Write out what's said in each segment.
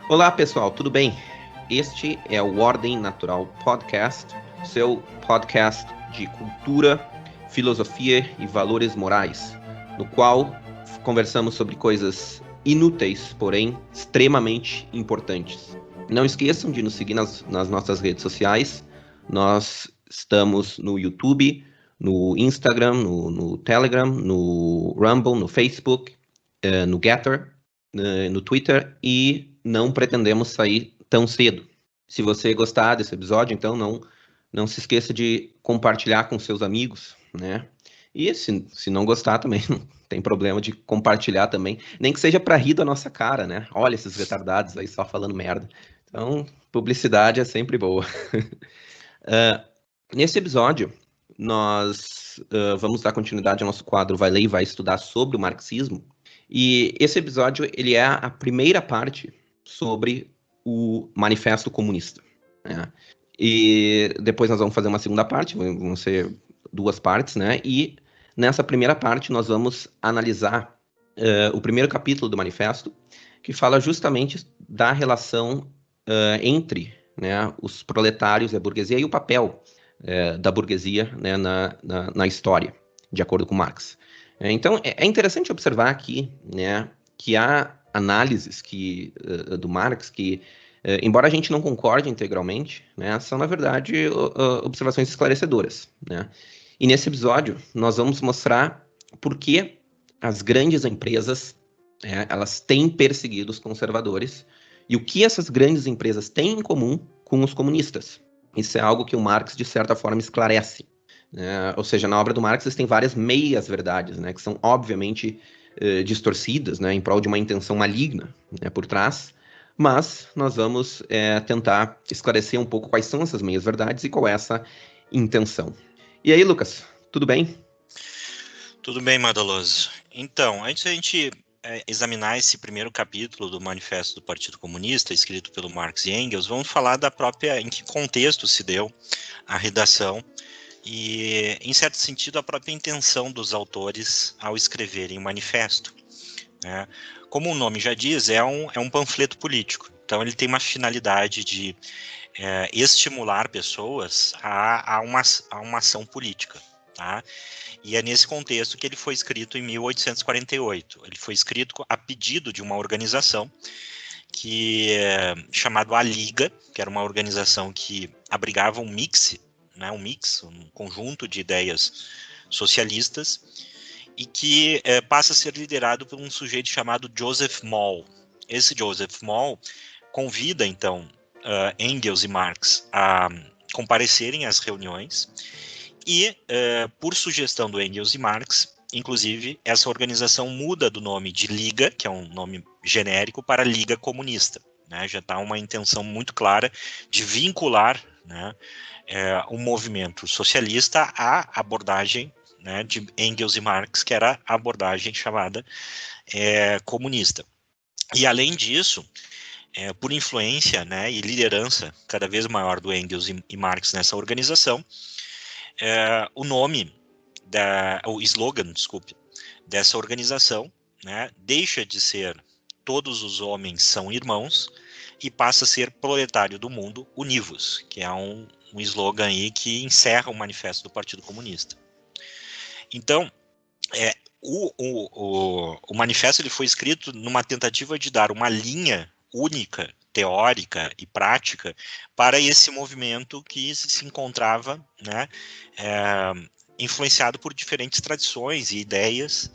Olá pessoal, tudo bem? Este é o Ordem Natural Podcast, seu podcast de cultura, filosofia e valores morais, no qual conversamos sobre coisas inúteis, porém extremamente importantes. Não esqueçam de nos seguir nas nossas redes sociais. Nós estamos no YouTube, no Instagram, no Telegram, no Rumble, no Facebook, no Getter, no Twitter, e não pretendemos sair tão cedo. Se você gostar desse episódio, então não se esqueça de compartilhar com seus amigos, né? E se não gostar também, não tem problema de compartilhar também, nem que seja para rir da nossa cara, né? Olha esses retardados aí só falando merda. Então, publicidade é sempre boa. Nesse episódio, nós vamos dar continuidade ao nosso quadro Vai Ler e Vai Estudar sobre o marxismo. E esse episódio, ele é a primeira parte sobre o Manifesto Comunista, né? E depois nós vamos fazer uma segunda parte, vão ser duas partes, né? E nessa primeira parte nós vamos analisar o primeiro capítulo do Manifesto, que fala justamente da relação entre, né, os proletários e a burguesia e o papel da burguesia, né, na história, de acordo com Marx. Então, é interessante observar aqui, né, que há análises do Marx que, embora a gente não concorde integralmente, né, são, na verdade, observações esclarecedoras, né? E nesse episódio, nós vamos mostrar por que as grandes empresas, elas têm perseguido os conservadores e o que essas grandes empresas têm em comum com os comunistas. Isso é algo que o Marx, de certa forma, esclarece. Ou seja, na obra do Marx existem várias meias-verdades, né, que são obviamente distorcidas, né, em prol de uma intenção maligna, né, por trás, mas nós vamos tentar esclarecer um pouco quais são essas meias-verdades e qual é essa intenção. E aí, Lucas, tudo bem? Tudo bem, Madaloso. Então, antes de a gente examinar esse primeiro capítulo do Manifesto do Partido Comunista, escrito pelo Marx e Engels, vamos falar em que contexto se deu a redação e, em certo sentido, a própria intenção dos autores ao escreverem o manifesto, né? Como o nome já diz, é um panfleto político, então ele tem uma finalidade de estimular pessoas a uma ação política, tá? E é nesse contexto que ele foi escrito em 1848. Ele foi escrito a pedido de uma organização chamado A Liga, que era uma organização que abrigava um conjunto de ideias socialistas, e que passa a ser liderado por um sujeito chamado Joseph Moll. Esse Joseph Moll convida, então, Engels e Marx a comparecerem às reuniões e, por sugestão do Engels e Marx, inclusive, essa organização muda do nome de Liga, que é um nome genérico, para Liga Comunista, né? Já está uma intenção muito clara de vincular, né, o movimento socialista à abordagem, né, de Engels e Marx, que era a abordagem chamada comunista. E, além disso, por influência, né, e liderança cada vez maior do Engels e Marx nessa organização, o slogan, dessa organização, né, deixa de ser todos os homens são irmãos e passa a ser proletário do mundo, univos, que é um slogan aí que encerra o manifesto do Partido Comunista. Então, o manifesto ele foi escrito numa tentativa de dar uma linha única, teórica e prática para esse movimento que se encontrava, né, influenciado por diferentes tradições e ideias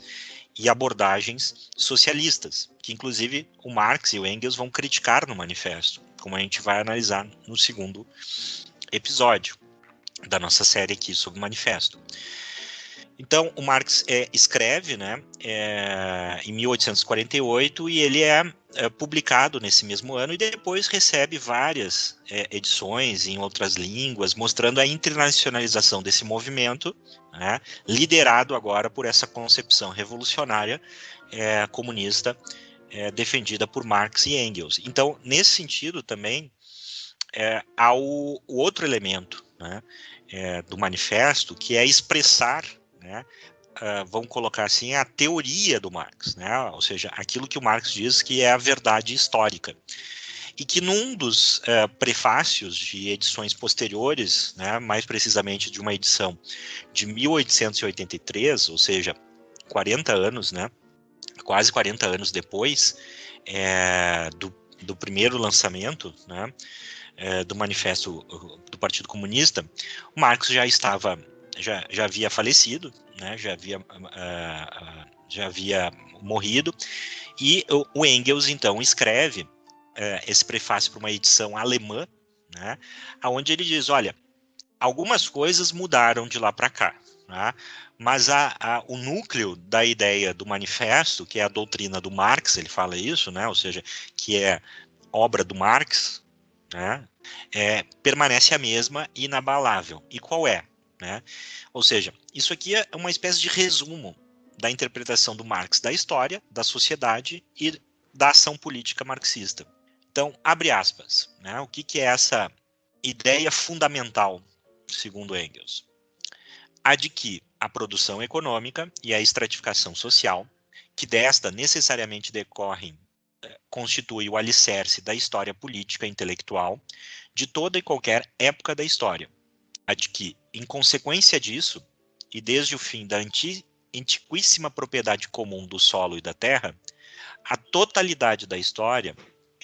e abordagens socialistas, que inclusive o Marx e o Engels vão criticar no manifesto, como a gente vai analisar no segundo episódio da nossa série aqui sobre o manifesto. Então, o Marx escreve, né, em 1848, e ele é publicado nesse mesmo ano, e depois recebe várias edições em outras línguas, mostrando a internacionalização desse movimento, né, liderado agora por essa concepção revolucionária comunista defendida por Marx e Engels. Então, nesse sentido também, há o outro elemento, né, do manifesto, que é expressar, né, vamos colocar assim, a teoria do Marx, né, ou seja, aquilo que o Marx diz que é a verdade histórica. e que num dos prefácios de edições posteriores, né, mais precisamente de uma edição de 1883, ou seja, 40 anos, né, quase 40 anos depois do primeiro lançamento, né, do Manifesto do Partido Comunista, o Marx já havia falecido, né, já havia morrido, e o Engels, então, escreve esse prefácio para uma edição alemã, né, onde ele diz, olha, algumas coisas mudaram de lá para cá, né, mas o núcleo da ideia do manifesto, que é a doutrina do Marx, ele fala isso, né, ou seja, que é obra do Marx, né, permanece a mesma e inabalável. E qual é? Né? Ou seja, isso aqui é uma espécie de resumo da interpretação do Marx da história, da sociedade e da ação política marxista. Então, abre aspas, né? O que é essa ideia fundamental, segundo Engels? A de que a produção econômica e a estratificação social, que desta necessariamente decorrem, constitui o alicerce da história política e intelectual de toda e qualquer época da história. A de que, em consequência disso, e desde o fim da antiquíssima propriedade comum do solo e da terra, a totalidade da história,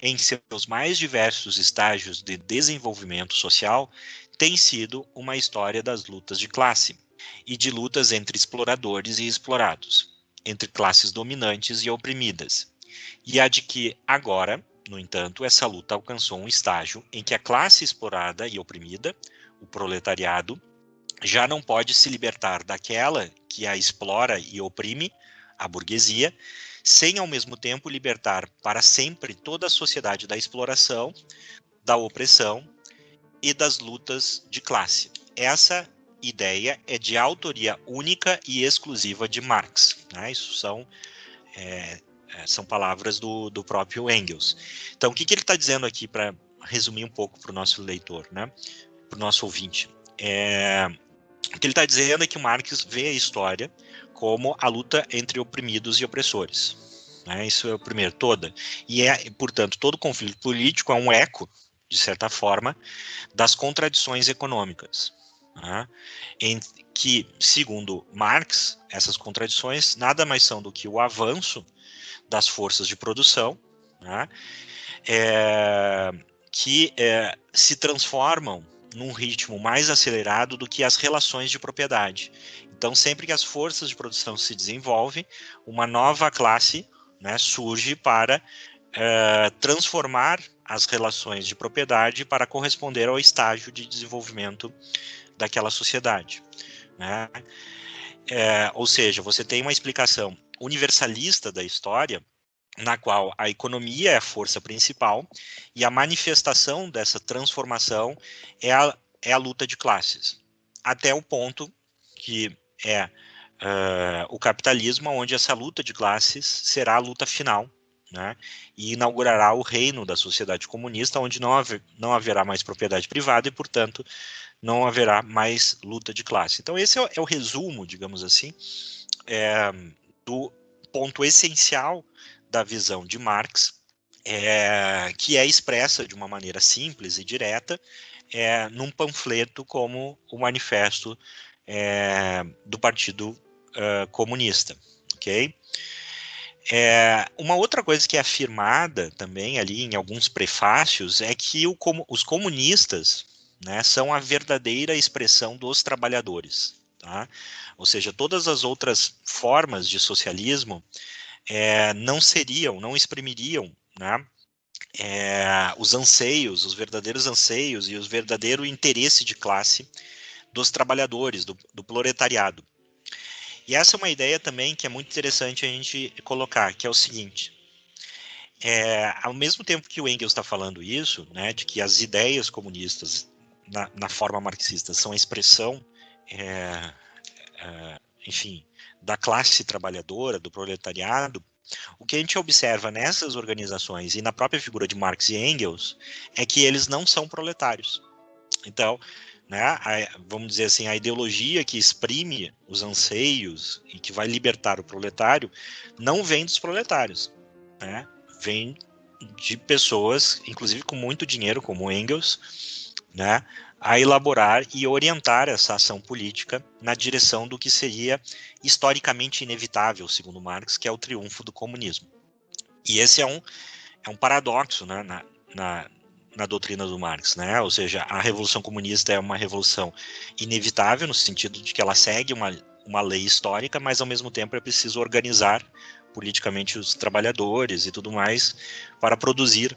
em seus mais diversos estágios de desenvolvimento social, tem sido uma história das lutas de classe e de lutas entre exploradores e explorados, entre classes dominantes e oprimidas, e a de que, agora, no entanto, essa luta alcançou um estágio em que a classe explorada e oprimida, o proletariado, já não pode se libertar daquela que a explora e oprime, a burguesia, sem ao mesmo tempo libertar para sempre toda a sociedade da exploração, da opressão e das lutas de classe. Essa ideia é de autoria única e exclusiva de Marx, né? Isso são palavras do próprio Engels. Então, o que ele está dizendo aqui, para resumir um pouco para o nosso leitor, né? Para o nosso ouvinte? O que ele está dizendo é que o Marx vê a história como a luta entre oprimidos e opressores. Né? Isso é o primeiro, toda. E, portanto, todo conflito político é um eco, de certa forma, das contradições econômicas. Né? Em que, segundo Marx, essas contradições nada mais são do que o avanço das forças de produção, né? Que se transformam num ritmo mais acelerado do que as relações de propriedade. Então, sempre que as forças de produção se desenvolvem, uma nova classe, né, surge para transformar as relações de propriedade para corresponder ao estágio de desenvolvimento daquela sociedade. Né? Ou seja, você tem uma explicação universalista da história, na qual a economia é a força principal e a manifestação dessa transformação é a luta de classes, até o ponto que o capitalismo, onde essa luta de classes será a luta final, né, e inaugurará o reino da sociedade comunista, onde não haverá mais propriedade privada e, portanto, não haverá mais luta de classe. Então, esse é o resumo, digamos assim, do ponto essencial da visão de Marx, que é expressa de uma maneira simples e direta num panfleto como o Manifesto do Partido Comunista. Ok? Uma outra coisa que é afirmada também ali em alguns prefácios é que os comunistas, né, são a verdadeira expressão dos trabalhadores. Tá? Ou seja, todas as outras formas de socialismo não exprimiriam, né, os verdadeiros anseios e o verdadeiro interesse de classe dos trabalhadores, do proletariado. E essa é uma ideia também que é muito interessante a gente colocar, que é o seguinte: ao mesmo tempo que o Engels está falando isso, né, de que as ideias comunistas na forma marxista são a expressão, enfim, da classe trabalhadora, do proletariado, o que a gente observa nessas organizações e na própria figura de Marx e Engels é que eles não são proletários. Então, né, vamos dizer assim, a ideologia que exprime os anseios e que vai libertar o proletário não vem dos proletários, né, vem de pessoas, inclusive com muito dinheiro, como Engels, né, a elaborar e orientar essa ação política na direção do que seria historicamente inevitável, segundo Marx, que é o triunfo do comunismo. E esse é um paradoxo, né, na doutrina do Marx, né? Ou seja, a Revolução Comunista é uma revolução inevitável, no sentido de que ela segue uma lei histórica, mas ao mesmo tempo é preciso organizar politicamente os trabalhadores e tudo mais para produzir,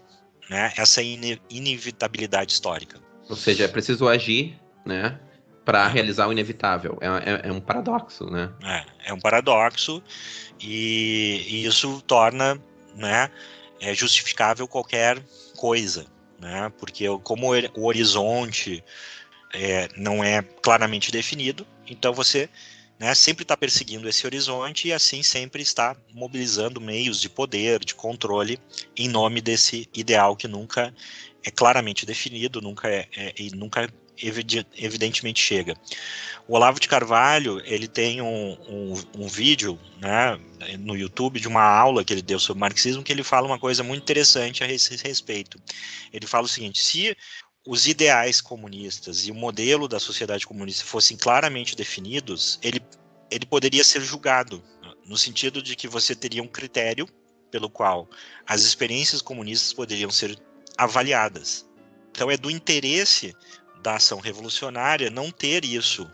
né, essa inevitabilidade histórica. Ou seja, é preciso agir, né, para realizar o inevitável. É um paradoxo, né? É um paradoxo e isso torna, né, justificável qualquer coisa, né? Porque como o horizonte não é claramente definido, então você, né, sempre está perseguindo esse horizonte e assim sempre está mobilizando meios de poder, de controle, em nome desse ideal que nunca é claramente definido, nunca evidentemente chega. O Olavo de Carvalho, ele tem um vídeo, né, no YouTube de uma aula que ele deu sobre marxismo, que ele fala uma coisa muito interessante a esse respeito. Ele fala o seguinte: se os ideais comunistas e o modelo da sociedade comunista fossem claramente definidos, ele poderia ser julgado, no sentido de que você teria um critério pelo qual as experiências comunistas poderiam ser avaliadas. Então é do interesse da ação revolucionária não ter isso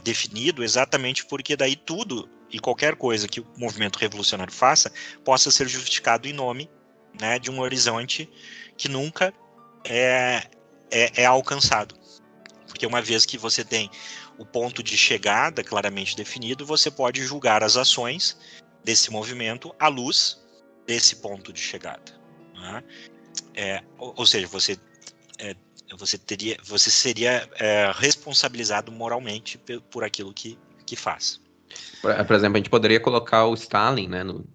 definido, exatamente porque daí tudo e qualquer coisa que o movimento revolucionário faça possa ser justificado em nome, né, de um horizonte que nunca é alcançado. Porque uma vez que você tem o ponto de chegada claramente definido, você pode julgar as ações desse movimento à luz desse ponto de chegada, né? Ou seja, você seria responsabilizado moralmente por aquilo que faz. Por exemplo, a gente poderia colocar o Stalin, né, no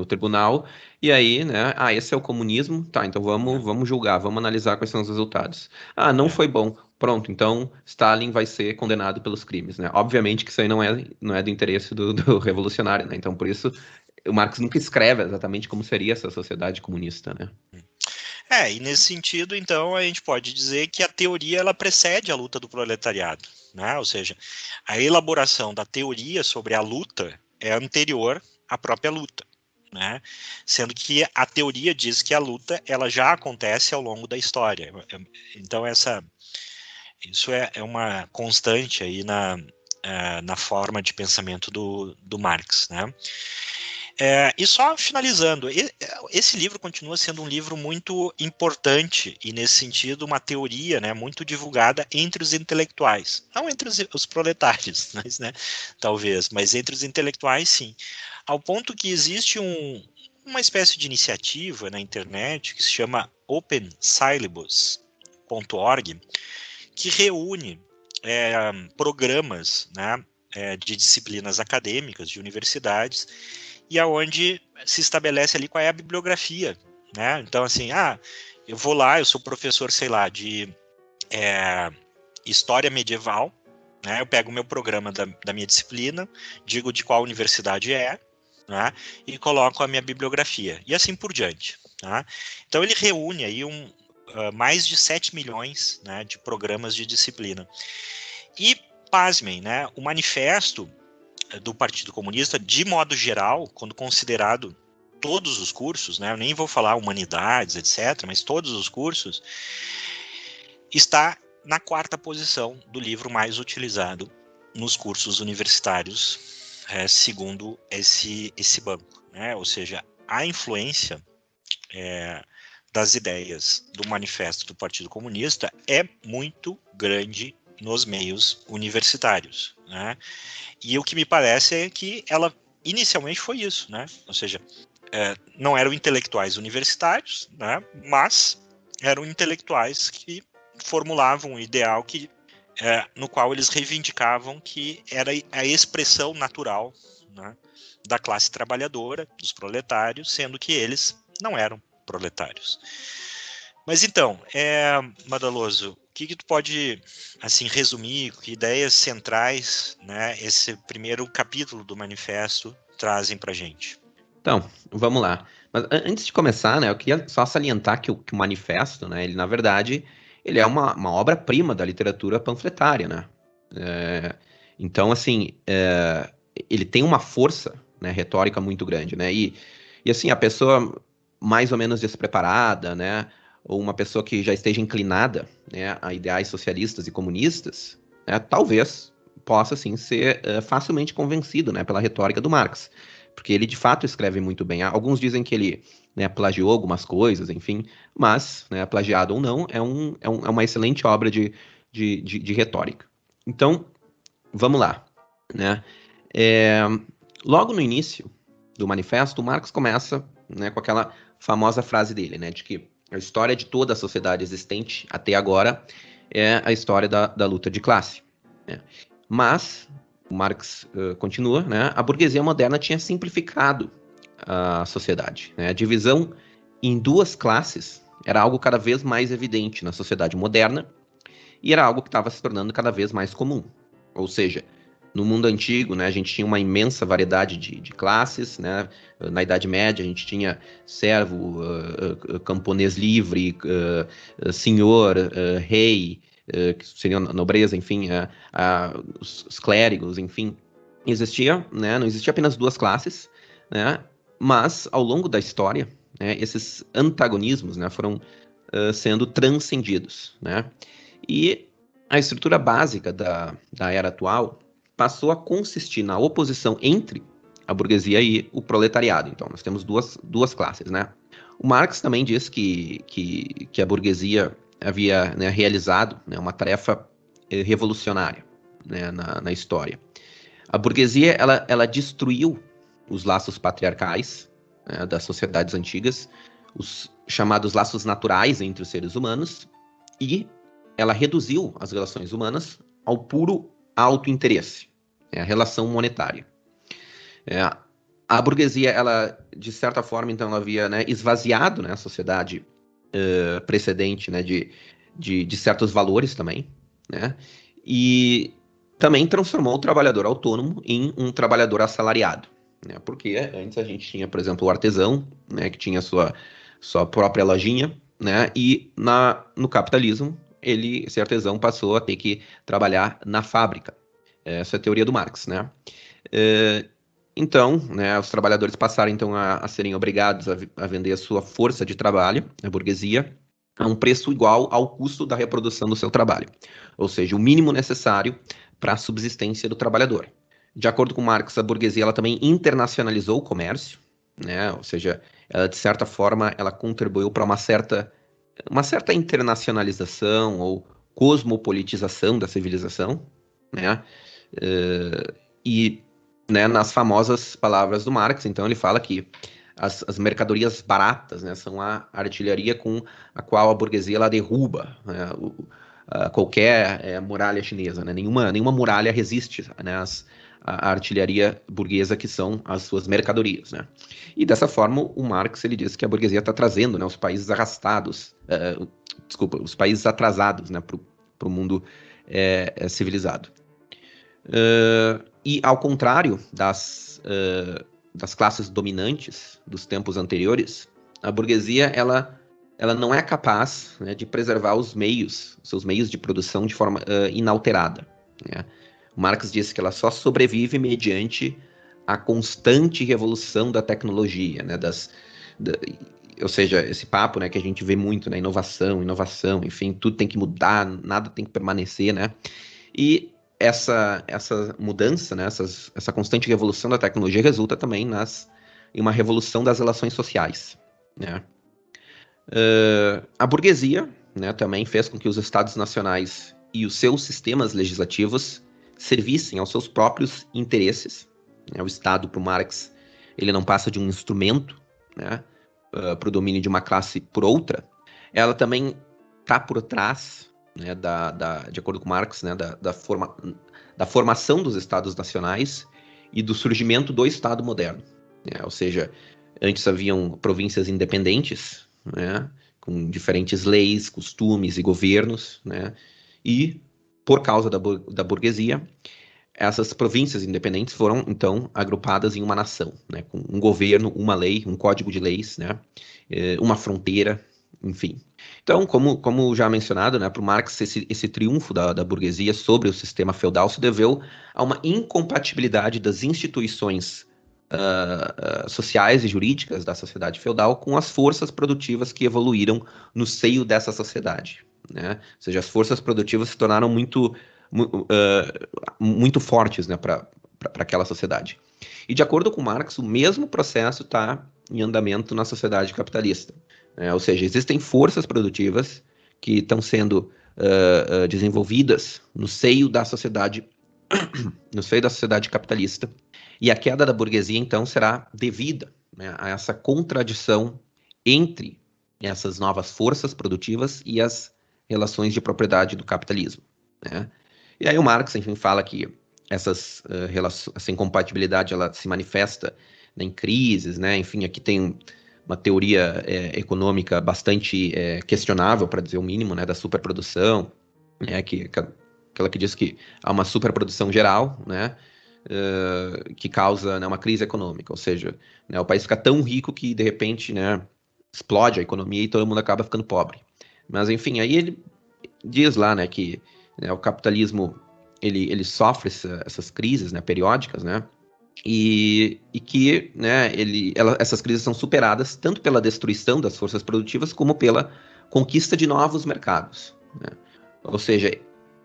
tribunal, e aí, né, esse é o comunismo, tá, então vamos julgar, vamos analisar quais são os resultados. Não foi bom, pronto, então Stalin vai ser condenado pelos crimes, né? Obviamente que isso aí não é do interesse do revolucionário, né? Então, por isso, o Marx nunca escreve exatamente como seria essa sociedade comunista, né? E nesse sentido, então, a gente pode dizer que a teoria ela precede a luta do proletariado, né? Ou seja, a elaboração da teoria sobre a luta é anterior à própria luta, né? Sendo que a teoria diz que a luta ela já acontece ao longo da história. Então, isso é uma constante aí na forma de pensamento do Marx, né? E só finalizando, esse livro continua sendo um livro muito importante e, nesse sentido, uma teoria, né, muito divulgada entre os intelectuais. Não entre os proletários, mas entre os intelectuais, sim. Ao ponto que existe uma espécie de iniciativa na internet que se chama OpenSyllabus.org, que reúne programas, né, de disciplinas acadêmicas, de universidades, e aonde se estabelece ali qual é a bibliografia, né? Então, assim, eu vou lá, eu sou professor, sei lá, de história medieval, né? Eu pego o meu programa da minha disciplina, digo de qual universidade é, né? E coloco a minha bibliografia, e assim por diante, tá? Então, ele reúne aí mais de 7 milhões, né, de programas de disciplina. E, pasmem, né? O manifesto do Partido Comunista, de modo geral, quando considerado todos os cursos, né, eu nem vou falar humanidades, etc., mas todos os cursos, está na 4ª posição do livro mais utilizado nos cursos universitários, segundo esse banco, né? Ou seja, a influência das ideias do manifesto do Partido Comunista é muito grande nos meios universitários, né? E o que me parece é que ela inicialmente foi isso, né? Ou seja, não eram intelectuais universitários, né? Mas eram intelectuais que formulavam um ideal no qual eles reivindicavam que era a expressão natural, né, da classe trabalhadora, dos proletários, sendo que eles não eram proletários. Mas então, Madaloso, o que tu pode, assim, resumir, que ideias centrais, né, esse primeiro capítulo do manifesto trazem para a gente? Então, vamos lá. Mas antes de começar, né, eu queria só salientar que o Manifesto, né, ele, na verdade, ele é uma obra-prima da literatura panfletária, né? É, então, assim, ele tem uma força, né, retórica muito grande, né? E, assim, a pessoa mais ou menos despreparada, né, ou uma pessoa que já esteja inclinada, né, a ideais socialistas e comunistas, né, talvez possa, assim, ser facilmente convencido, né, pela retórica do Marx. Porque ele, de fato, escreve muito bem. Alguns dizem que ele, né, plagiou algumas coisas, enfim, mas, né, plagiado ou não, é uma excelente obra de retórica. Então, vamos lá, né? É, logo no início do manifesto, o Marx começa, né, com aquela famosa frase dele, né, de que a história de toda a sociedade existente até agora é a história da luta de classe, né? Mas o Marx continua, né, a burguesia moderna tinha simplificado a sociedade, né? A divisão em duas classes era algo cada vez mais evidente na sociedade moderna e era algo que estava se tornando cada vez mais comum. Ou seja, no mundo antigo, né, a gente tinha uma imensa variedade de classes, né? Na Idade Média, a gente tinha servo, camponês livre, senhor, rei, que seria a nobreza, enfim, os clérigos, enfim. Né, não existia apenas duas classes, né? Mas, ao longo da história, né, esses antagonismos, né, foram sendo transcendidos, né? E a estrutura básica da era atual passou a consistir na oposição entre a burguesia e o proletariado. Então, nós temos duas classes, né? O Marx também diz que a burguesia havia, né, realizado, né, uma tarefa revolucionária, né, na história. A burguesia, ela destruiu os laços patriarcais, né, das sociedades antigas, os chamados laços naturais entre os seres humanos, e ela reduziu as relações humanas ao puro autointeresse, a relação monetária. A burguesia, ela, de certa forma, então, ela havia, né, esvaziado, né, a sociedade precedente, né, de certos valores também, né, e também transformou o trabalhador autônomo em um trabalhador assalariado, né, porque antes a gente tinha, por exemplo, o artesão, né, que tinha sua própria lojinha, né, e no capitalismo, esse artesão passou a ter que trabalhar na fábrica. Essa é a teoria do Marx, né? Então, né, os trabalhadores passaram então a serem obrigados a vender a sua força de trabalho, a burguesia, a um preço igual ao custo da reprodução do seu trabalho, ou seja, o mínimo necessário para a subsistência do trabalhador. De acordo com Marx, a burguesia ela também internacionalizou o comércio, né? Ou seja, ela, de certa forma, ela contribuiu para uma certa internacionalização ou cosmopolitização da civilização, né? E, né, nas famosas palavras do Marx, então ele fala que as mercadorias baratas, né, são a artilharia com a qual a burguesia ela derruba, né, qualquer muralha chinesa, né? Nenhuma muralha resiste, né, a artilharia burguesa, que são as suas mercadorias, né? E dessa forma o Marx ele diz que a burguesia está trazendo, né, os países arrastados, os países atrasados, né, para o mundo civilizado. E ao contrário das classes dominantes dos tempos anteriores, a burguesia ela não é capaz, né, de preservar seus meios de produção de forma inalterada, né? O Marx disse que ela só sobrevive mediante a constante revolução da tecnologia, né, ou seja, esse papo, né, que a gente vê muito, né, inovação, enfim, tudo tem que mudar, nada tem que permanecer, né? E essa mudança, né, essa constante revolução da tecnologia resulta também em uma revolução das relações sociais, né? A burguesia, né, também fez com que os estados nacionais e os seus sistemas legislativos servissem aos seus próprios interesses, né? O Estado, para o Marx, ele não passa de um instrumento, né, para o domínio de uma classe por outra. Ela também está por trás, né, de acordo com Marx, né, da formação dos estados nacionais e do surgimento do Estado moderno, né? Ou seja, antes haviam províncias independentes, né, com diferentes leis, costumes e governos, né? E por causa da burguesia, essas províncias independentes foram, então, agrupadas em uma nação, né, com um governo, uma lei, um código de leis, né, uma fronteira, enfim. Então, como já mencionado, né, para o Marx, esse triunfo da burguesia sobre o sistema feudal se deveu a uma incompatibilidade das instituições sociais e jurídicas da sociedade feudal com as forças produtivas que evoluíram no seio dessa sociedade, né? Ou seja, as forças produtivas se tornaram muito fortes, né, para aquela sociedade. E de acordo com Marx, o mesmo processo está em andamento na sociedade capitalista. Ou seja, existem forças produtivas que estão sendo desenvolvidas no seio da sociedade, no seio da sociedade capitalista. E a queda da burguesia, então, será devida, né, a essa contradição entre essas novas forças produtivas e as relações de propriedade do capitalismo, né? E aí o Marx, enfim, fala que essa incompatibilidade ela se manifesta, né, em crises, né? Enfim, aqui tem uma teoria econômica bastante questionável, para dizer o mínimo, né, da superprodução, né, aquela que diz que há uma superprodução geral, né, que causa, né, uma crise econômica, ou seja, né, o país fica tão rico que, de repente, né, explode a economia e todo mundo acaba ficando pobre. Mas, enfim, aí ele diz lá, né, que, né, o capitalismo ele sofre essas crises, né, periódicas, né, e que, né, essas crises são superadas tanto pela destruição das forças produtivas como pela conquista de novos mercados, né? Ou seja,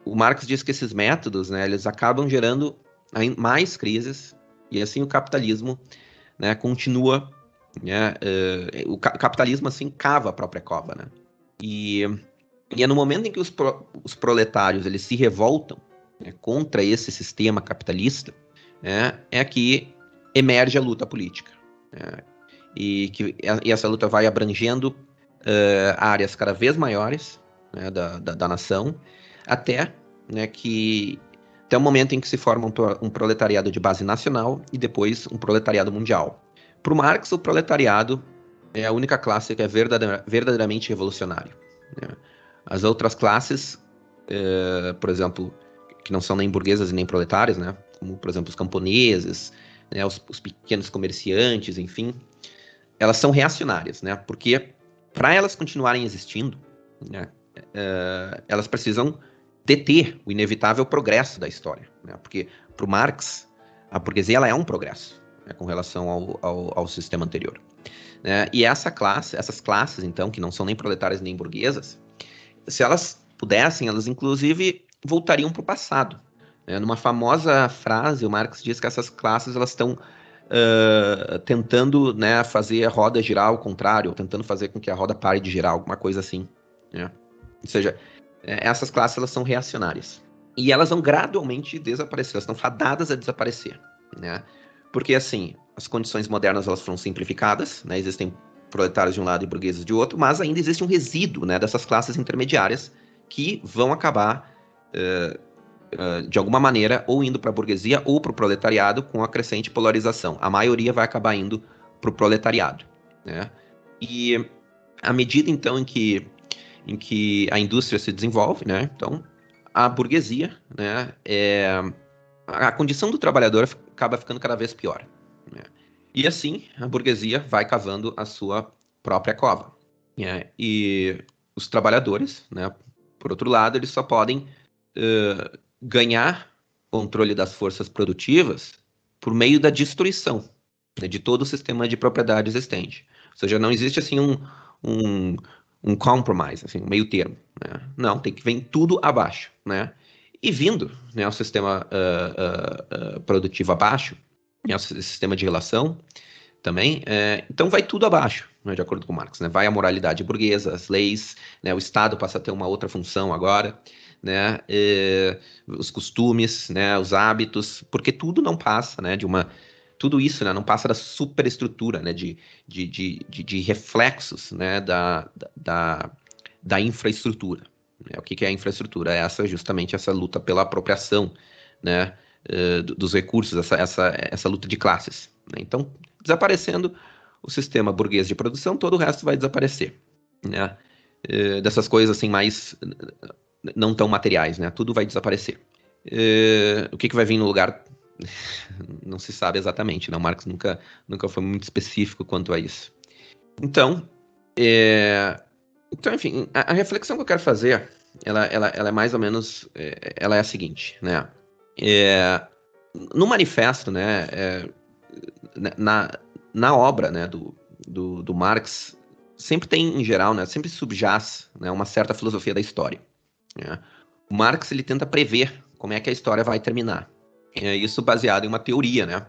o Marx diz que esses métodos, né, eles acabam gerando mais crises e assim o capitalismo, né, continua, né, o capitalismo assim cava a própria cova, né? E é no momento em que os proletários eles se revoltam, né, contra esse sistema capitalista, né, é que emerge a luta política, né, e essa luta vai abrangendo áreas cada vez maiores, né, da nação, até, né, até o momento em que se forma um proletariado de base nacional e depois um proletariado mundial. Para o Marx, o proletariado é a única classe que é verdadeiramente revolucionária, né? As outras classes, por exemplo, que não são nem burguesas e nem proletárias, né, como, por exemplo, os camponeses, né, os pequenos comerciantes, enfim, elas são reacionárias, né, porque para elas continuarem existindo, né, elas precisam deter o inevitável progresso da história, né, porque para o Marx, a burguesia ela é um progresso, né, com relação ao sistema anterior, né, e essas classes, então, que não são nem proletárias nem burguesas, se elas pudessem, elas inclusive voltariam para o passado, né? Numa famosa frase, o Marx diz que essas classes elas estão tentando, né, fazer a roda girar ao contrário, ou tentando fazer com que a roda pare de girar, alguma coisa assim, né? Ou seja, essas classes elas são reacionárias. E elas vão gradualmente desaparecer, elas estão fadadas a desaparecer, né? Porque, assim, as condições modernas elas foram simplificadas, né? Existem proletários de um lado e burgueses de outro, mas ainda existe um resíduo, né, dessas classes intermediárias que vão acabar, de alguma maneira, ou indo para a burguesia ou para o proletariado com a crescente polarização. A maioria vai acabar indo para o proletariado, né? E à medida, então, em que a indústria se desenvolve, né, então a burguesia, né, a condição do trabalhador acaba ficando cada vez pior, né? E assim, a burguesia vai cavando a sua própria cova, né? E os trabalhadores, né, por outro lado, eles só podem ganhar controle das forças produtivas por meio da destruição, né, de todo o sistema de propriedade existente. Ou seja, não existe assim um compromise, assim, um meio termo, né? Não, tem que vir tudo abaixo, né? E vindo, né, o sistema produtivo abaixo, né, o sistema de relação também, então vai tudo abaixo, né, de acordo com Marx, né? Vai a moralidade burguesa, as leis, né, o Estado passa a ter uma outra função agora, né, os costumes, né, os hábitos, porque tudo não passa, né, tudo isso, né, não passa da superestrutura, né, de reflexos, né, da infraestrutura. O que é a infraestrutura? É justamente essa luta pela apropriação, né, dos recursos, essa luta de classes, né? Então, desaparecendo o sistema burguês de produção, todo o resto vai desaparecer, né? Dessas coisas assim mais não tão materiais, né? Tudo vai desaparecer. O que vai vir no lugar não se sabe exatamente, né? O Marx nunca foi muito específico quanto a isso. Então, enfim, a reflexão que eu quero fazer, ela é mais ou menos, ela é a seguinte, né? No manifesto, né, na obra, né, do Marx, sempre tem, em geral, né, sempre subjaz, né, uma certa filosofia da história, né? O Marx, ele tenta prever como é que a história vai terminar. Isso baseado em uma teoria, né,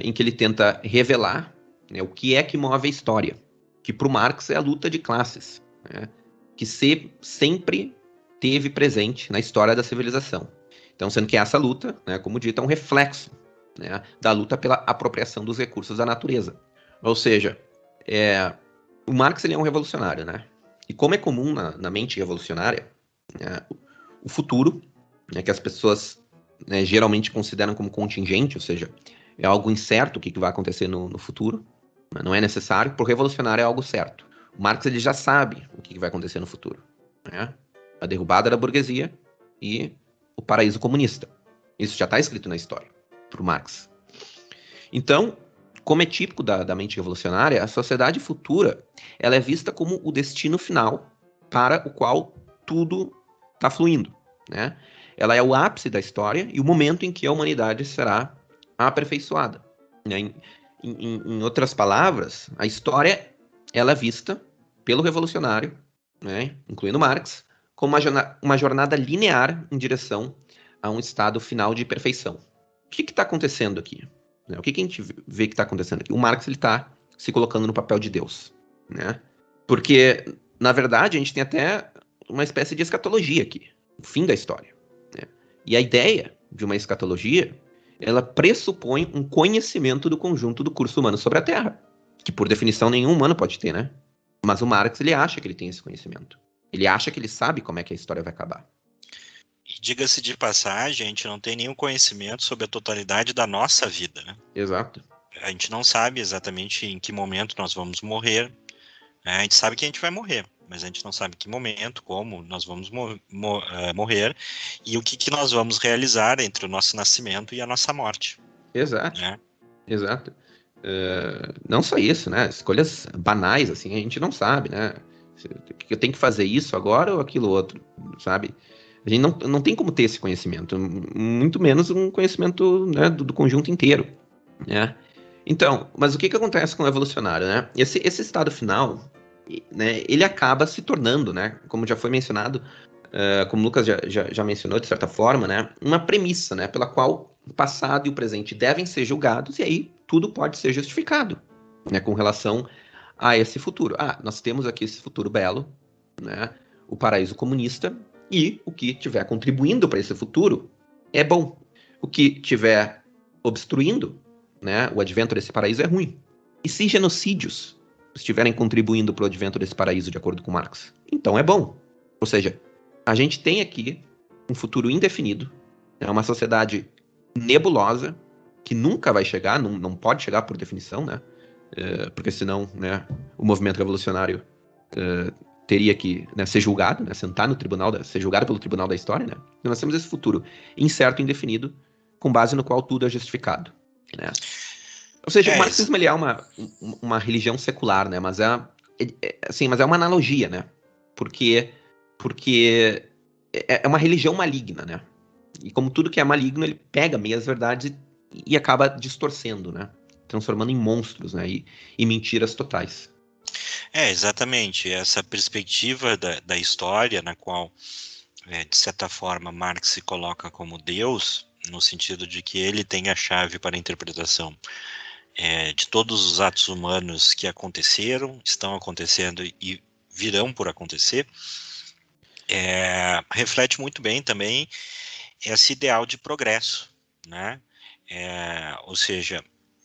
em que ele tenta revelar, né, o que é que move a história, que para o Marx é a luta de classes, né, que sempre teve presente na história da civilização. Então, sendo que essa luta, né, como dito, é um reflexo, né, da luta pela apropriação dos recursos da natureza. Ou seja, o Marx, ele é um revolucionário, né? E como é comum na mente revolucionária, né, o futuro, né, que as pessoas, né, geralmente consideram como contingente, ou seja, é algo incerto o que vai acontecer no futuro, né, não é necessário, para o revolucionário é algo certo. O Marx, ele já sabe o que vai acontecer no futuro, né? A derrubada da burguesia e o paraíso comunista. Isso já está escrito na história, para o Marx. Então, como é típico da mente revolucionária, a sociedade futura, ela é vista como o destino final para o qual tudo está fluindo, né? Ela é o ápice da história e o momento em que a humanidade será aperfeiçoada, né? Em outras palavras, a história, ela é vista pelo revolucionário, né, incluindo Marx, como uma jornada linear em direção a um estado final de perfeição. O que está acontecendo aqui? O que a gente vê que está acontecendo aqui? O Marx está se colocando no papel de Deus, né? Porque, na verdade, a gente tem até uma espécie de escatologia aqui, o fim da história, né? E a ideia de uma escatologia, ela pressupõe um conhecimento do conjunto do curso humano sobre a Terra, que por definição nenhum humano pode ter, né? Mas o Marx, ele acha que ele tem esse conhecimento. Ele acha que ele sabe como é que a história vai acabar. E diga-se de passagem, a gente não tem nenhum conhecimento sobre a totalidade da nossa vida, né? Exato. A gente não sabe exatamente em que momento nós vamos morrer, né? A gente sabe que a gente vai morrer, mas a gente não sabe que momento, como nós vamos morrer e o que nós vamos realizar entre o nosso nascimento e a nossa morte. Exato. Né? Exato. Não só isso, né? Escolhas banais, assim, a gente não sabe, né? Eu tenho que fazer isso agora ou aquilo outro, sabe? A gente não tem como ter esse conhecimento, muito menos um conhecimento, né, do conjunto inteiro, né? Então, mas o que acontece com o evolucionário, né? Esse estado final, né, ele acaba se tornando, né, como já foi mencionado, como o Lucas já mencionou de certa forma, né, uma premissa, né, pela qual o passado e o presente devem ser julgados e aí tudo pode ser justificado, né, com relação a esse futuro. Nós temos aqui esse futuro belo, né, o paraíso comunista, e o que estiver contribuindo para esse futuro é bom. O que estiver obstruindo, né, o advento desse paraíso é ruim. E se genocídios estiverem contribuindo para o advento desse paraíso, de acordo com Marx, então é bom. Ou seja, a gente tem aqui um futuro indefinido, né, uma sociedade nebulosa, que nunca vai chegar, não pode chegar por definição, né? Porque senão, né, o movimento revolucionário teria que, né, ser julgado, né, sentar no tribunal, ser julgado pelo tribunal da história, né? Então nós temos esse futuro incerto e indefinido, com base no qual tudo é justificado, né? Ou seja, o marxismo, ele é uma religião secular, né? Mas mas é uma analogia, né? Porque é uma religião maligna, né? E como tudo que é maligno, ele pega meias verdades e acaba distorcendo, né? Transformando em monstros, né? E mentiras totais. Exatamente. Essa perspectiva da história, na qual, de certa forma, Marx se coloca como Deus, no sentido de que ele tem a chave para a interpretação de todos os atos humanos que aconteceram, estão acontecendo e virão por acontecer, reflete muito bem também esse ideal de progresso, né? Ou seja,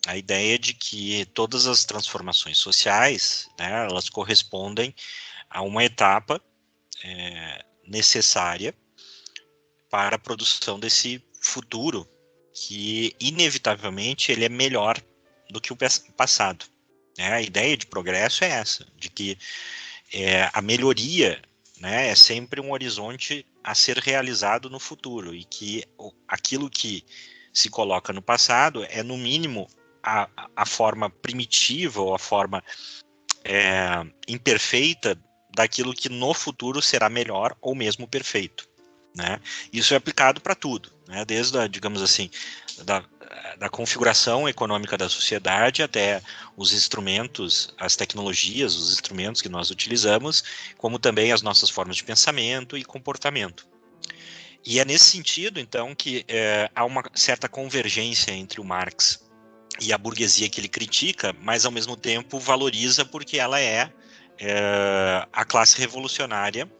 a ideia de que todas as transformações sociais, né, elas correspondem a uma etapa necessária para a produção desse futuro que, inevitavelmente, ele é melhor do que o passado. A ideia de progresso é essa, de que a melhoria, né, é sempre um horizonte a ser realizado no futuro, e que aquilo que se coloca no passado é, no mínimo, a forma primitiva ou a forma imperfeita daquilo que no futuro será melhor ou mesmo perfeito, né? Isso é aplicado para tudo, né? Desde a, digamos assim, da configuração econômica da sociedade até os instrumentos, as tecnologias, os instrumentos que nós utilizamos, como também as nossas formas de pensamento e comportamento. E é nesse sentido, então, que há uma certa convergência entre o Marx e a burguesia que ele critica, mas ao mesmo tempo valoriza, porque ela é a classe revolucionária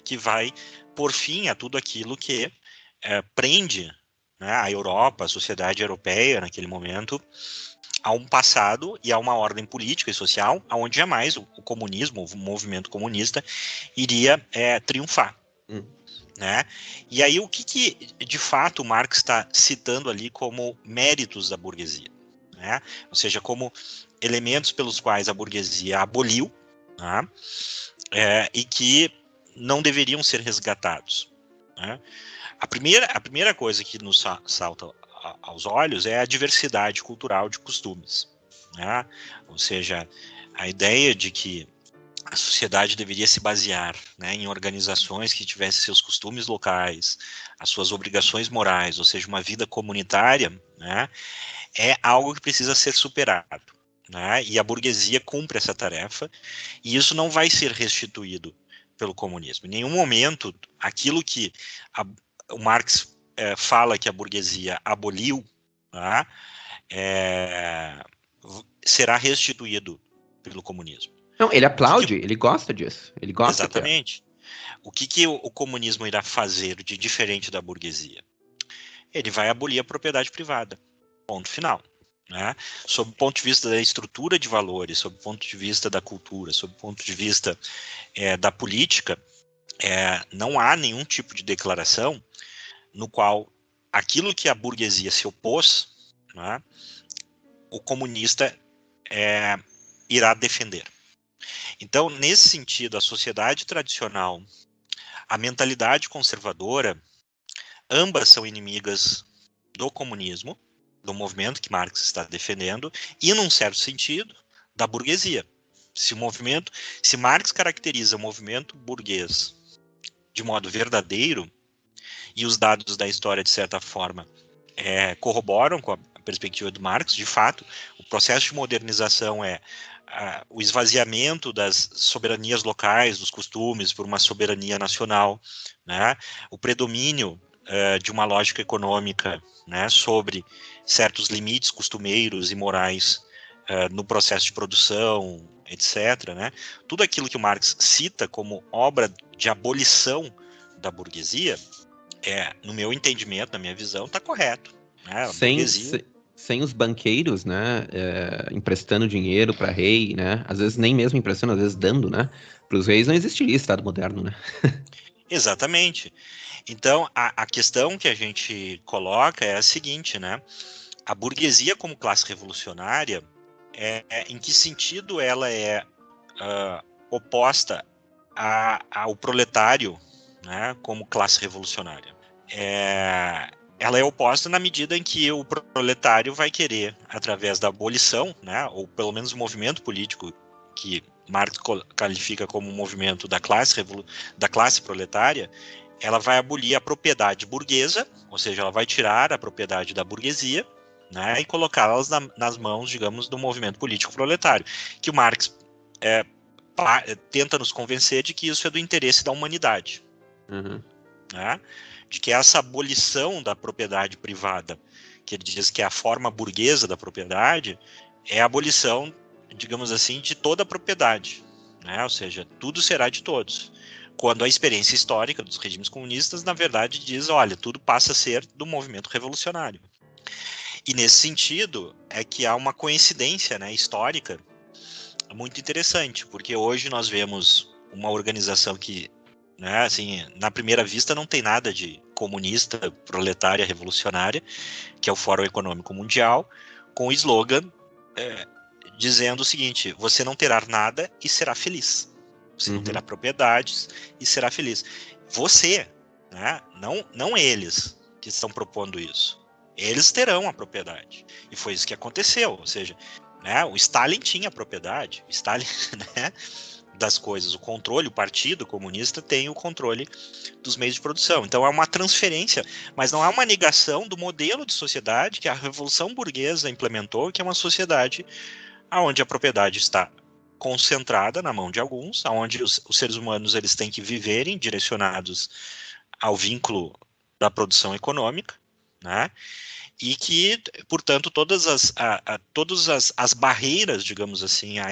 que vai por fim a tudo aquilo que prende, né, a Europa, a sociedade europeia naquele momento, a um passado e a uma ordem política e social onde jamais o comunismo, o movimento comunista, iria triunfar. Né? E aí o que de fato Marx está citando ali como méritos da burguesia, né? Ou seja, como elementos pelos quais a burguesia aboliu, né? E que não deveriam ser resgatados, né? A primeira coisa que nos salta aos olhos é a diversidade cultural de costumes, né? Ou seja, a ideia de que a sociedade deveria se basear, né, em organizações que tivessem seus costumes locais, as suas obrigações morais, ou seja, uma vida comunitária, né, é algo que precisa ser superado, né, e a burguesia cumpre essa tarefa, e isso não vai ser restituído pelo comunismo. Em nenhum momento, aquilo que o Marx fala que a burguesia aboliu, tá, será restituído pelo comunismo. Não, ele aplaude, ele gosta disso. Ele gosta que Exatamente. O que o comunismo irá fazer de diferente da burguesia? Ele vai abolir a propriedade privada. Ponto final. Né? Sob o ponto de vista da estrutura de valores, sob o ponto de vista da cultura, sob o ponto de vista da política, não há nenhum tipo de declaração no qual aquilo que a burguesia se opôs, né, o comunista irá defender. Então, nesse sentido, a sociedade tradicional, a mentalidade conservadora, ambas são inimigas do comunismo, do movimento que Marx está defendendo, e, num certo sentido, da burguesia. Se Marx caracteriza o movimento burguês de modo verdadeiro, e os dados da história, de certa forma, corroboram com a perspectiva do Marx, de fato, o processo de modernização o esvaziamento das soberanias locais, dos costumes, por uma soberania nacional, né? O predomínio de uma lógica econômica, né, sobre certos limites costumeiros e morais no processo de produção, etc. Né? Tudo aquilo que o Marx cita como obra de abolição da burguesia, no meu entendimento, na minha visão, está correto. Né? A burguesia... Sem os banqueiros, né, emprestando dinheiro para rei, né, às vezes nem mesmo emprestando, às vezes dando, né, para os reis não existiria Estado moderno, né. Exatamente. Então, a questão que a gente coloca é a seguinte, né, a burguesia como classe revolucionária, em que sentido ela é oposta ao proletário, né, como classe revolucionária? Ela é oposta na medida em que o proletário vai querer, através da abolição, né, ou pelo menos o movimento político que Marx qualifica como um movimento da classe proletária, ela vai abolir a propriedade burguesa, ou seja, ela vai tirar a propriedade da burguesia, né, e colocá-las nas mãos, digamos, do movimento político proletário, que o Marx tenta nos convencer de que isso é do interesse da humanidade. Uhum. Né? De que essa abolição da propriedade privada, que ele diz que é a forma burguesa da propriedade, é a abolição, digamos assim, de toda a propriedade, né? Ou seja, tudo será de todos. Quando a experiência histórica dos regimes comunistas, na verdade, diz, olha, tudo passa a ser do movimento revolucionário. E nesse sentido, é que há uma coincidência, né, histórica muito interessante, porque hoje nós vemos uma organização que, né, assim, na primeira vista não tem nada de comunista, proletária, revolucionária, que é o Fórum Econômico Mundial, com o slogan dizendo o seguinte: você não terá nada e será feliz. Você não terá propriedades e será feliz. Você, né? Não eles que estão propondo isso. Eles terão a propriedade. E foi isso que aconteceu. Ou seja, né, o Stalin tinha a propriedade. O Stalin, né, das coisas, o controle, o Partido Comunista tem o controle dos meios de produção. Então é uma transferência, mas não há uma negação do modelo de sociedade que a Revolução Burguesa implementou, que é uma sociedade onde a propriedade está concentrada na mão de alguns, onde os seres humanos eles têm que viverem direcionados ao vínculo da produção econômica, né? E que, portanto, todas as barreiras, digamos assim, a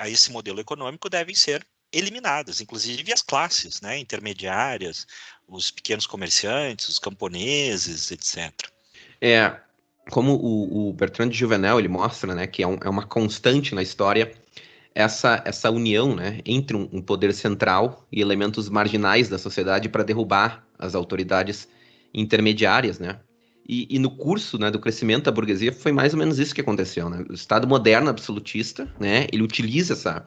esse modelo econômico devem ser eliminadas, inclusive as classes, né, intermediárias, os pequenos comerciantes, os camponeses, etc. Como o Bertrand de Juvenel ele mostra, né, que é uma constante na história essa união, né, entre um poder central e elementos marginais da sociedade para derrubar as autoridades intermediárias, né? E no curso, né, do crescimento da burguesia foi mais ou menos isso que aconteceu, né? O Estado moderno absolutista, né, ele utiliza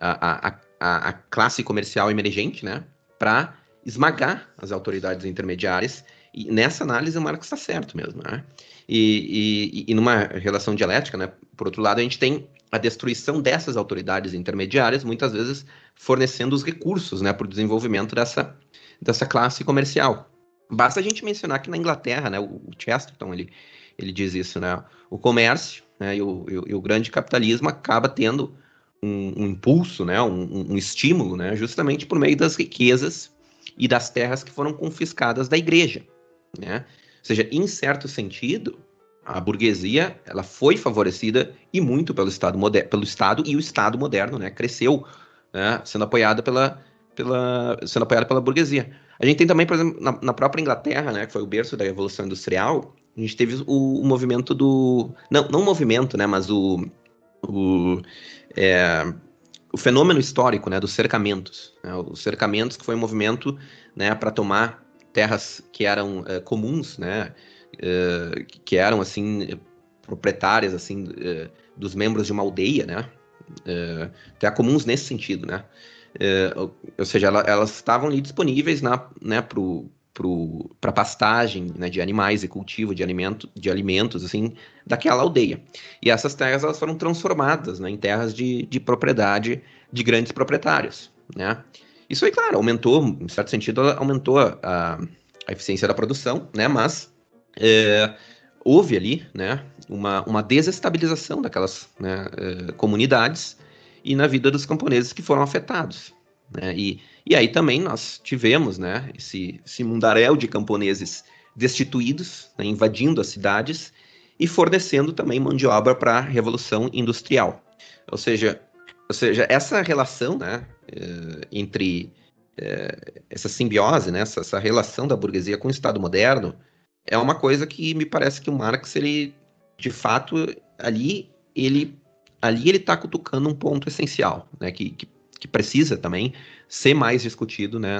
a classe comercial emergente, né, para esmagar as autoridades intermediárias. E nessa análise o Marx está certo mesmo, né? E numa relação dialética, né, por outro lado, a gente tem a destruição dessas autoridades intermediárias, muitas vezes fornecendo os recursos, né, para o desenvolvimento dessa classe comercial. Basta a gente mencionar que na Inglaterra, né, o Chesterton, ele diz isso, né, o comércio, né, e o grande capitalismo acaba tendo um impulso, né, um estímulo, né, justamente por meio das riquezas e das terras que foram confiscadas da igreja, né? Ou seja, em certo sentido, a burguesia ela foi favorecida e muito pelo Estado e o Estado moderno, né, cresceu, né, sendo apoiada pela burguesia. A gente tem também, por exemplo, na própria Inglaterra, né, que foi o berço da Revolução Industrial, a gente teve o movimento do... Não o movimento, né, mas o, o fenômeno histórico, né, dos cercamentos. Né, os cercamentos que foi um movimento, né, para tomar terras que eram comuns, né, que eram assim proprietárias assim dos membros de uma aldeia, né, até comuns nesse sentido, né, ou seja, elas estavam ali disponíveis né, para pastagem, né, de animais e cultivo de alimentos assim daquela aldeia. E essas terras elas foram transformadas, né, em terras de propriedade de grandes proprietários, né. Isso aí, claro, aumentou, em certo sentido, aumentou a eficiência da produção, né, mas houve ali, né, uma desestabilização daquelas, né, comunidades e na vida dos camponeses que foram afetados, né, e aí também nós tivemos, né, esse mundaréu de camponeses destituídos, né, invadindo as cidades e fornecendo também mão de obra para a Revolução Industrial. Ou seja, essa relação, né, entre essa simbiose, né, essa relação da burguesia com o Estado moderno, é uma coisa que me parece que o Marx, ele, de fato, ele está cutucando um ponto essencial, né, que precisa também ser mais discutido, né,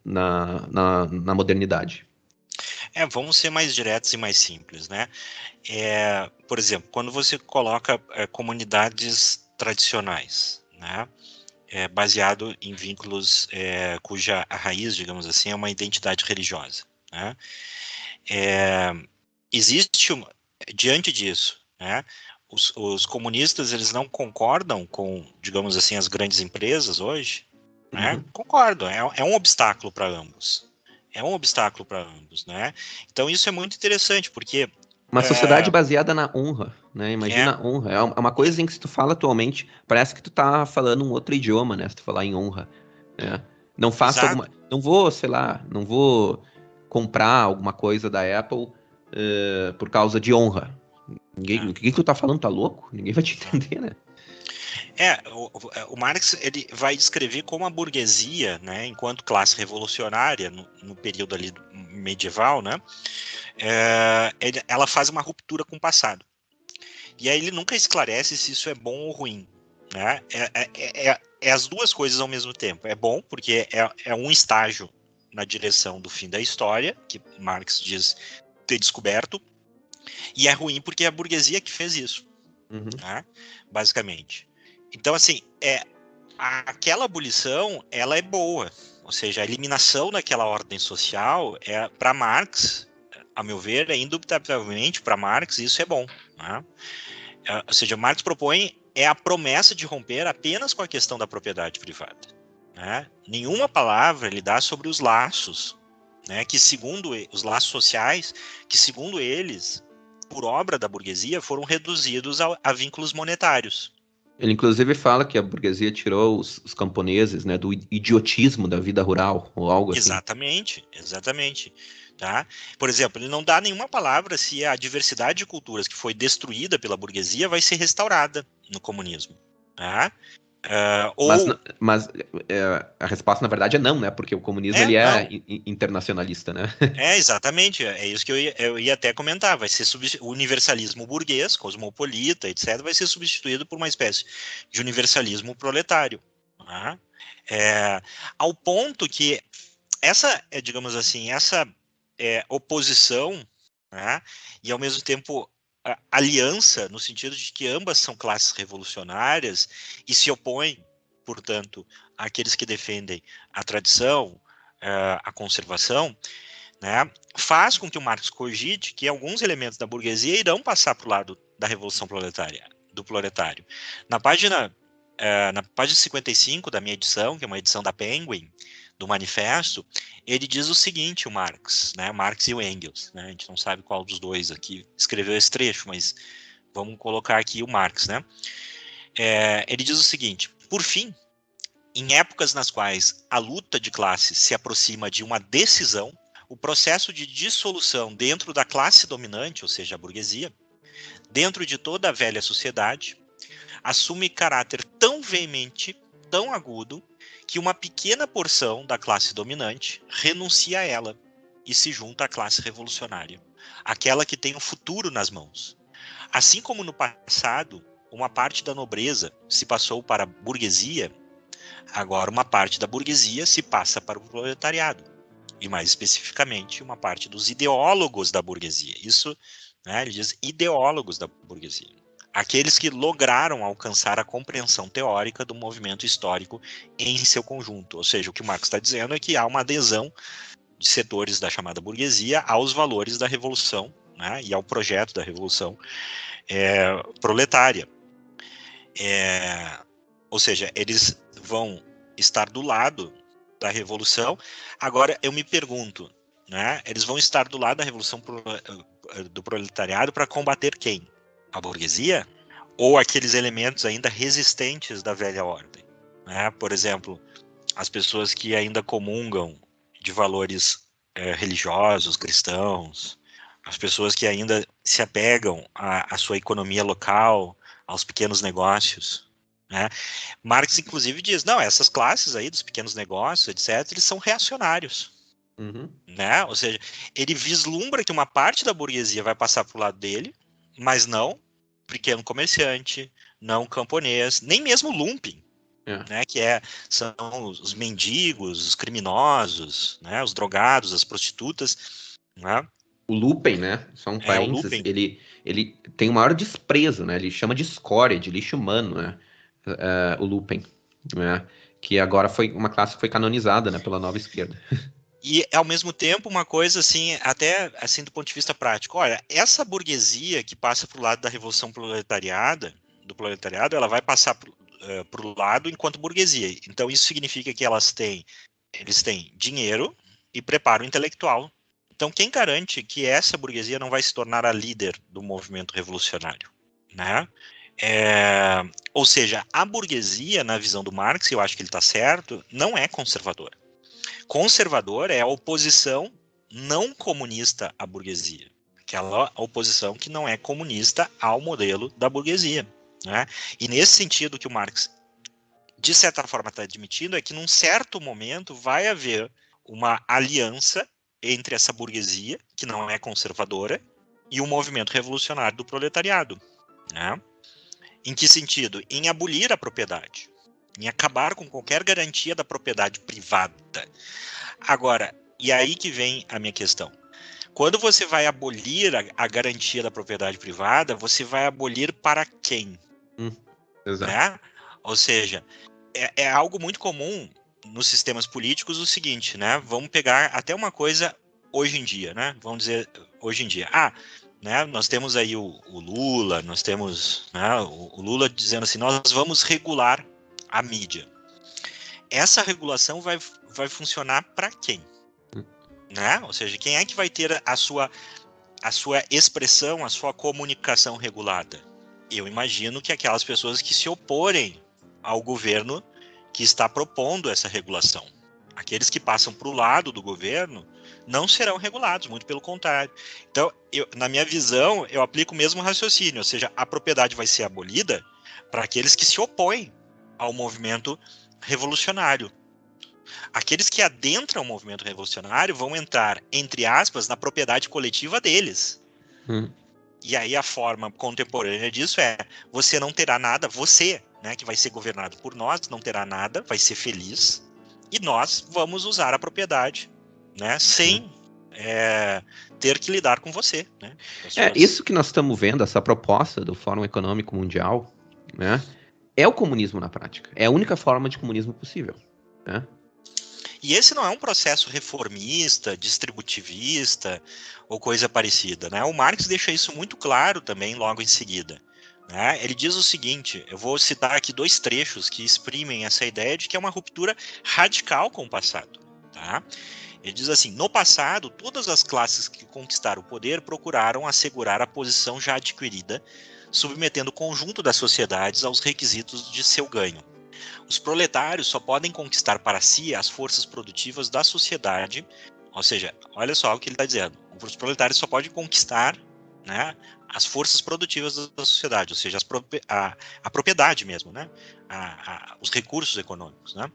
na modernidade. Vamos ser mais diretos e mais simples, né? Por exemplo, quando você coloca comunidades tradicionais, né? Baseado em vínculos cuja raiz, digamos assim, é uma identidade religiosa, né? Existe diante disso, né? Os comunistas eles não concordam com, digamos assim, as grandes empresas hoje, né? Uhum. Concordam, é um obstáculo para ambos. É um obstáculo para ambos, né? Então isso é muito interessante, porque Uma sociedade baseada na honra, né? é, Imagina a honra. É uma coisa em que se tu fala atualmente, parece que tu tá falando um outro idioma, né? Se tu falar em honra. Né? Não faço exato. alguma. Não vou, sei lá, não vou comprar alguma coisa da Apple por causa de honra. O que tu tá falando? Tá louco? Ninguém vai te entender, né? O Marx ele vai descrever como a burguesia, né, enquanto classe revolucionária no período ali medieval, né, ela faz uma ruptura com o passado. E aí ele nunca esclarece se isso é bom ou ruim, né? É as duas coisas ao mesmo tempo. É bom porque é um estágio na direção do fim da história, que Marx diz ter descoberto, e é ruim porque é a burguesia que fez isso, Uhum. né? Basicamente. Então, assim, aquela abolição, ela é boa. Ou seja, a eliminação daquela ordem social, para Marx, a meu ver, indubitavelmente para Marx, isso é bom. Né? Ou seja, Marx propõe a promessa de romper apenas com a questão da propriedade privada. Né? Nenhuma palavra ele dá sobre os laços, né? Que segundo os laços sociais, que segundo eles, por obra da burguesia, foram reduzidos a vínculos monetários. Ele inclusive fala que a burguesia tirou os camponeses, né, do idiotismo da vida rural, ou algo assim. Exatamente. Tá? Por exemplo, ele não dá nenhuma palavra se a diversidade de culturas que foi destruída pela burguesia vai ser restaurada no comunismo. Tá? Mas a resposta, na verdade, é não, né? Porque o comunismo ele Não. é internacionalista, né? Exatamente. É isso que eu ia até comentar. Vai ser o universalismo burguês, cosmopolita, etc., vai ser substituído por uma espécie de universalismo proletário. Tá? Ao ponto que digamos assim, essa oposição, né, e ao mesmo tempo aliança, no sentido de que ambas são classes revolucionárias e se opõem, portanto, àqueles que defendem a tradição, a conservação, né, faz com que o Marx cogite que alguns elementos da burguesia irão passar para o lado da revolução proletária, do proletário. Na página 55 da minha edição, que é uma edição da Penguin, do Manifesto, ele diz o seguinte, o Marx, né, Marx e o Engels, né, a gente não sabe qual dos dois aqui escreveu esse trecho, mas vamos colocar aqui o Marx, né, ele diz o seguinte: por fim, em épocas nas quais a luta de classes se aproxima de uma decisão, o processo de dissolução dentro da classe dominante, ou seja, a burguesia, dentro de toda a velha sociedade, assume caráter tão veemente, tão agudo, que uma pequena porção da classe dominante renuncia a ela e se junta à classe revolucionária, aquela que tem o futuro nas mãos. Assim como no passado, uma parte da nobreza se passou para a burguesia, agora uma parte da burguesia se passa para o proletariado, e mais especificamente uma parte dos ideólogos da burguesia. Isso, né, ele diz ideólogos da burguesia. Aqueles que lograram alcançar a compreensão teórica do movimento histórico em seu conjunto. Ou seja, o que o Marx está dizendo é que há uma adesão de setores da chamada burguesia aos valores da revolução, né, e ao projeto da revolução proletária. Ou seja, eles vão estar do lado da revolução. Agora, eu me pergunto, né, eles vão estar do lado da revolução do proletariado para combater quem? A burguesia? Ou aqueles elementos ainda resistentes da velha ordem? Né? Por exemplo, as pessoas que ainda comungam de valores religiosos, cristãos, as pessoas que ainda se apegam à sua economia local, aos pequenos negócios. Né? Marx, inclusive, diz, não, essas classes aí dos pequenos negócios, etc., eles são reacionários. Uhum. Né? Ou seja, ele vislumbra que uma parte da burguesia vai passar para o lado dele, mas não pequeno comerciante, não camponês, nem mesmo lumpen, né? Que são os mendigos, os criminosos, né? Os drogados, as prostitutas. Né? O Lupen, né? Só um O parênteses, lumpen. ele tem o maior desprezo, né? Ele chama de escória, de lixo humano, né? O Lupen, né? Que agora uma classe que foi canonizada, né? Pela nova esquerda. E, ao mesmo tempo, uma coisa assim, até assim do ponto de vista prático, olha, essa burguesia que passa para o lado da revolução do proletariado, ela vai passar para o lado enquanto burguesia. Então, isso significa que eles têm dinheiro e preparo intelectual. Então, quem garante que essa burguesia não vai se tornar a líder do movimento revolucionário? Né? Ou seja, a burguesia, na visão do Marx, e eu acho que ele está certo, não é conservadora. Conservador é a oposição não comunista à burguesia. Aquela oposição que não é comunista ao modelo da burguesia. Né? E nesse sentido que o Marx, de certa forma, está admitindo é que num certo momento vai haver uma aliança entre essa burguesia, que não é conservadora, e o movimento revolucionário do proletariado. Né? Em que sentido? Em abolir a propriedade. Em acabar com qualquer garantia da propriedade privada. Agora, e aí que vem a minha questão. Quando você vai abolir a garantia da propriedade privada, você vai abolir para quem? Exato. Né? Ou seja, é algo muito comum nos sistemas políticos o seguinte, né? Vamos pegar até uma coisa hoje em dia, né? Vamos dizer hoje em dia. Né? Nós temos aí o Lula, nós temos, né, o Lula dizendo assim, nós vamos regular a mídia. Essa regulação vai funcionar para quem? Né? Ou seja, quem é que vai ter a sua expressão, a sua comunicação regulada? Eu imagino que aquelas pessoas que se oporem ao governo que está propondo essa regulação. Aqueles que passam para o lado do governo não serão regulados, muito pelo contrário. Então, na minha visão, eu aplico o mesmo raciocínio, ou seja, a propriedade vai ser abolida para aqueles que se opõem ao movimento revolucionário. Aqueles que adentram o movimento revolucionário vão entrar, entre aspas, na propriedade coletiva deles. E aí a forma contemporânea disso é, você não terá nada, você, né, que vai ser governado por nós, não terá nada, vai ser feliz, e nós vamos usar a propriedade, né, sem ter que lidar com você. Né, Isso que nós estamos vendo, essa proposta do Fórum Econômico Mundial, né, é o comunismo na prática. É a única forma de comunismo possível. Né? E esse não é um processo reformista, distributivista ou coisa parecida. Né? O Marx deixa isso muito claro também logo em seguida. Né? Ele diz o seguinte, eu vou citar aqui 2 trechos que exprimem essa ideia de que é uma ruptura radical com o passado. Tá? Ele diz assim, no passado, todas as classes que conquistaram o poder procuraram assegurar a posição já adquirida, submetendo o conjunto das sociedades aos requisitos de seu ganho. Os proletários só podem conquistar para si as forças produtivas da sociedade, ou seja, olha só o que ele está dizendo, os proletários só podem conquistar, né, as forças produtivas da sociedade, ou seja, a propriedade mesmo, né, os recursos econômicos, né,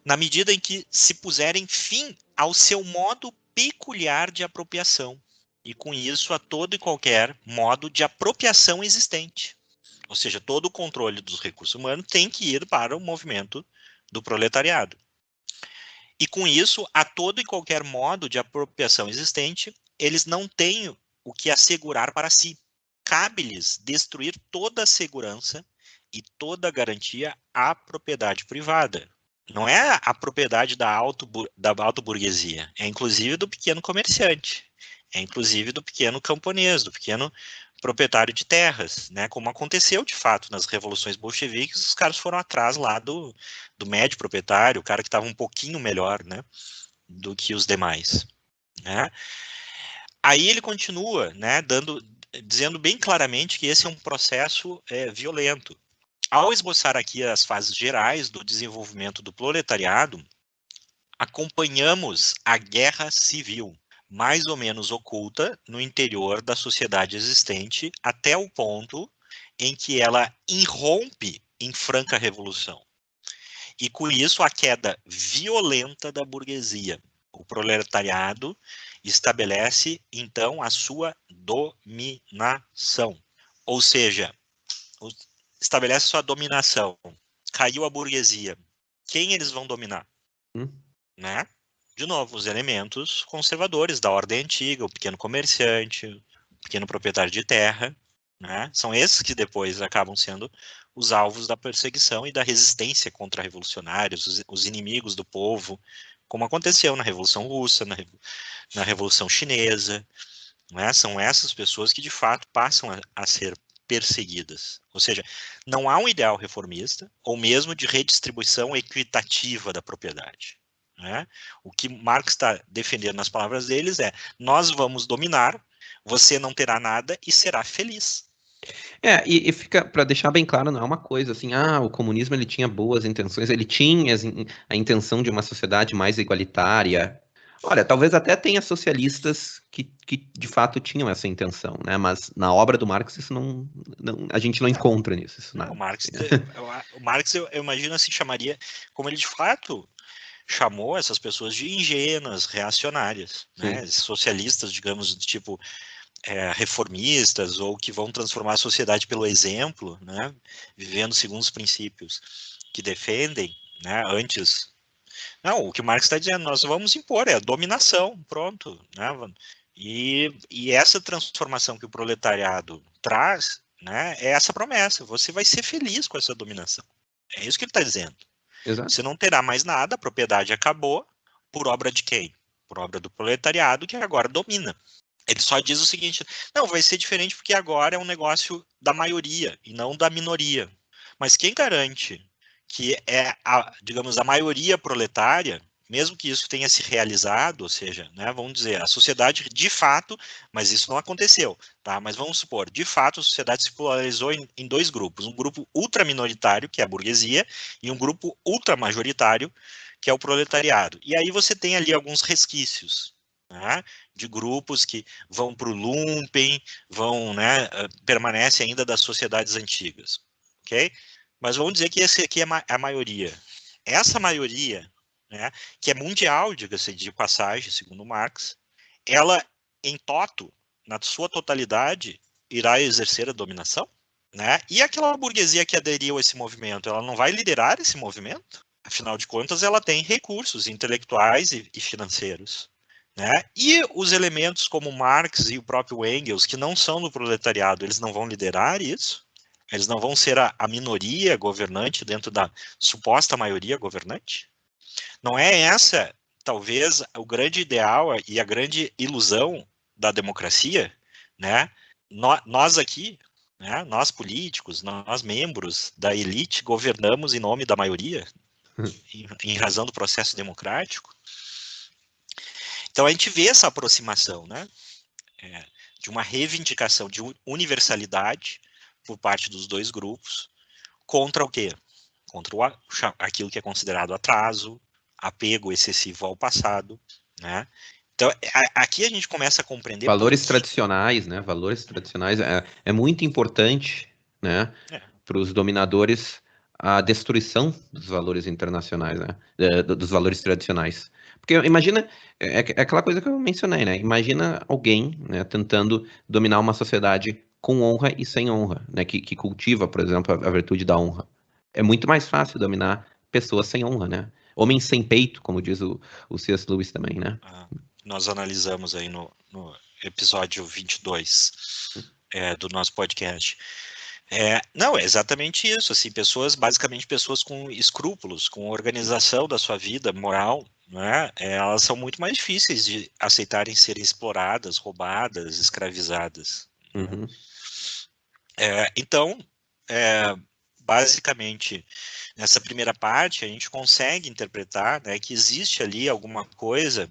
na medida em que se puserem fim ao seu modo peculiar de apropriação, e com isso a todo e qualquer modo de apropriação existente. Ou seja, todo o controle dos recursos humanos tem que ir para o movimento do proletariado. E com isso, a todo e qualquer modo de apropriação existente, eles não têm o que assegurar para si. Cabe-lhes destruir toda a segurança e toda a garantia à propriedade privada. Não é a propriedade da auto-burguesia, é inclusive do pequeno comerciante, é inclusive do pequeno camponês, do pequeno proprietário de terras, né? Como aconteceu de fato nas revoluções bolcheviques, os caras foram atrás lá do médio proprietário, o cara que estava um pouquinho melhor, né, do que os demais, né? Aí ele continua, né, dizendo bem claramente que esse é um processo violento. Ao esboçar aqui as fases gerais do desenvolvimento do proletariado, acompanhamos a guerra civil, mais ou menos oculta no interior da sociedade existente, até o ponto em que ela irrompe em franca revolução. E com isso a queda violenta da burguesia. O proletariado estabelece, então, a sua dominação. Ou seja, estabelece sua dominação. Caiu a burguesia. Quem eles vão dominar? Né? De novo, os elementos conservadores da ordem antiga, o pequeno comerciante, o pequeno proprietário de terra, né? São esses que depois acabam sendo os alvos da perseguição e da resistência contra revolucionários, os inimigos do povo, como aconteceu na Revolução Russa, na Revolução Chinesa, né? São essas pessoas que de fato passam a ser perseguidas. Ou seja, não há um ideal reformista ou mesmo de redistribuição equitativa da propriedade. Né? O que Marx está defendendo nas palavras deles é: nós vamos dominar, você não terá nada e será feliz. E fica, para deixar bem claro, não é uma coisa assim, o comunismo ele tinha boas intenções, ele tinha a intenção de uma sociedade mais igualitária. Olha, talvez até tenha socialistas que de fato tinham essa intenção, né? Mas na obra do Marx isso a gente não encontra nisso. Isso Não, nada. o Marx eu imagino assim chamaria, como ele de fato chamou essas pessoas de ingênuas, reacionárias, né? Socialistas, digamos, de tipo reformistas ou que vão transformar a sociedade pelo exemplo, né? Vivendo segundo os princípios que defendem, né? Antes, não, o que o Marx está dizendo, nós vamos impor a dominação, pronto, né? E essa transformação que o proletariado traz, né? É essa promessa, você vai ser feliz com essa dominação. É isso que ele está dizendo. Exato. Você não terá mais nada, a propriedade acabou, por obra de quem? Por obra do proletariado, que agora domina. Ele só diz o seguinte, não, vai ser diferente porque agora é um negócio da maioria e não da minoria. Mas quem garante que é, digamos, a maioria proletária, mesmo que isso tenha se realizado, ou seja, né, vamos dizer, a sociedade de fato, mas isso não aconteceu, tá? Mas vamos supor, de fato a sociedade se polarizou em dois grupos, um grupo ultraminoritário, que é a burguesia, e um grupo ultramajoritário, que é o proletariado. E aí você tem ali alguns resquícios, né, de grupos que vão para o lumpen, vão, né, permanecem ainda das sociedades antigas, ok? Mas vamos dizer que esse aqui é a maioria. Essa maioria, né, que é mundial, diga-se de passagem, segundo Marx, ela, em toto, na sua totalidade, irá exercer a dominação? Né? E aquela burguesia que aderiu a esse movimento, ela não vai liderar esse movimento? Afinal de contas, ela tem recursos intelectuais e financeiros. Né? E os elementos como Marx e o próprio Engels, que não são do proletariado, eles não vão liderar isso? Eles não vão ser a minoria governante dentro da suposta maioria governante? Não é essa, talvez, o grande ideal e a grande ilusão da democracia? Né? Nós aqui, né, nós políticos, nós membros da elite, governamos em nome da maioria, em razão do processo democrático? Então a gente vê essa aproximação, né, de uma reivindicação de universalidade por parte dos dois grupos, contra o quê? Contra aquilo que é considerado atraso, apego excessivo ao passado, né? Então, aqui a gente começa a compreender Valores tradicionais, né? Valores tradicionais é muito importante, né? Para os dominadores a destruição dos valores internacionais, né? Dos valores tradicionais. Porque imagina, é aquela coisa que eu mencionei, né? Imagina alguém, né, tentando dominar uma sociedade com honra e sem honra, né? Que cultiva, por exemplo, a virtude da honra. É muito mais fácil dominar pessoas sem honra, né? Homens sem peito, como diz o C.S. Lewis também, né? Nós analisamos aí no episódio 22 do nosso podcast. Não, é exatamente isso, assim, basicamente pessoas com escrúpulos, com organização da sua vida moral, né, elas são muito mais difíceis de aceitarem serem exploradas, roubadas, escravizadas. Uhum. Né? Então, basicamente, nessa primeira parte, a gente consegue interpretar, né, que existe ali alguma coisa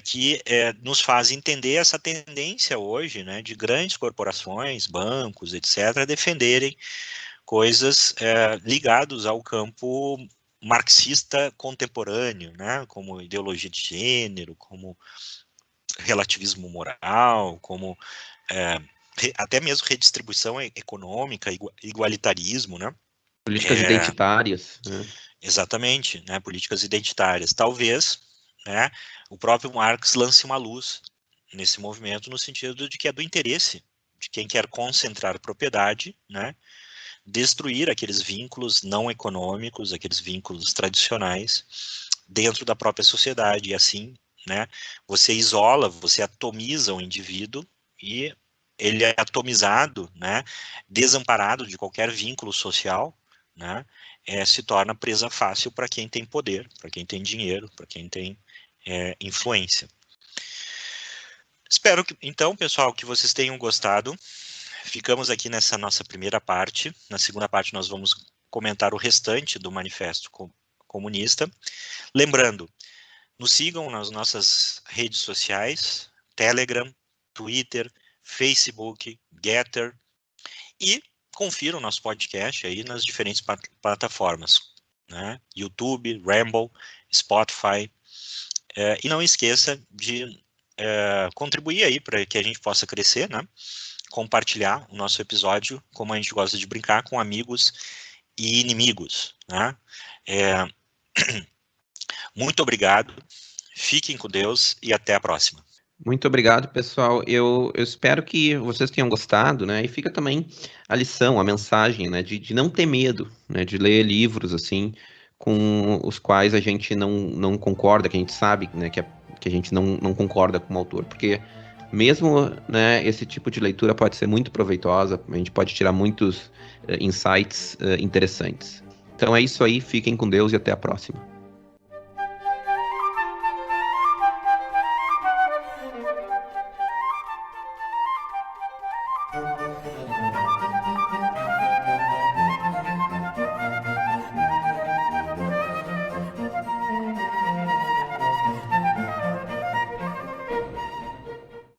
que nos faz entender essa tendência hoje, né, de grandes corporações, bancos, etc., defenderem coisas ligadas ao campo marxista contemporâneo, né, como ideologia de gênero, como relativismo moral, como até mesmo redistribuição econômica, igualitarismo, né? Políticas identitárias, né? Exatamente, né, políticas identitárias. Talvez, né, o próprio Marx lance uma luz nesse movimento no sentido de que é do interesse de quem quer concentrar propriedade, né, destruir aqueles vínculos não econômicos, aqueles vínculos tradicionais dentro da própria sociedade, e assim, né, você isola, você atomiza o indivíduo e ele é atomizado, né, desamparado de qualquer vínculo social, né, se torna presa fácil para quem tem poder, para quem tem dinheiro, para quem tem influência. Espero que, então, pessoal, que vocês tenham gostado. Ficamos aqui nessa nossa primeira parte. Na segunda parte nós vamos comentar o restante do Manifesto Comunista. Lembrando, nos sigam nas nossas redes sociais, Telegram, Twitter, Facebook, Getter, e confiram o nosso podcast aí nas diferentes plataformas, né? YouTube, Rumble, Spotify, e não esqueça de contribuir aí para que a gente possa crescer, né? Compartilhar o nosso episódio, como a gente gosta de brincar, com amigos e inimigos, né? Muito obrigado, fiquem com Deus e até a próxima. Muito obrigado, pessoal. Eu espero que vocês tenham gostado, né? E fica também a lição, a mensagem, né? De não ter medo, né? De ler livros, assim, com os quais a gente não concorda, que a gente sabe, né? Que a gente não concorda com o autor. Porque mesmo, né, esse tipo de leitura pode ser muito proveitosa, a gente pode tirar muitos insights interessantes. Então é isso aí, fiquem com Deus e até a próxima.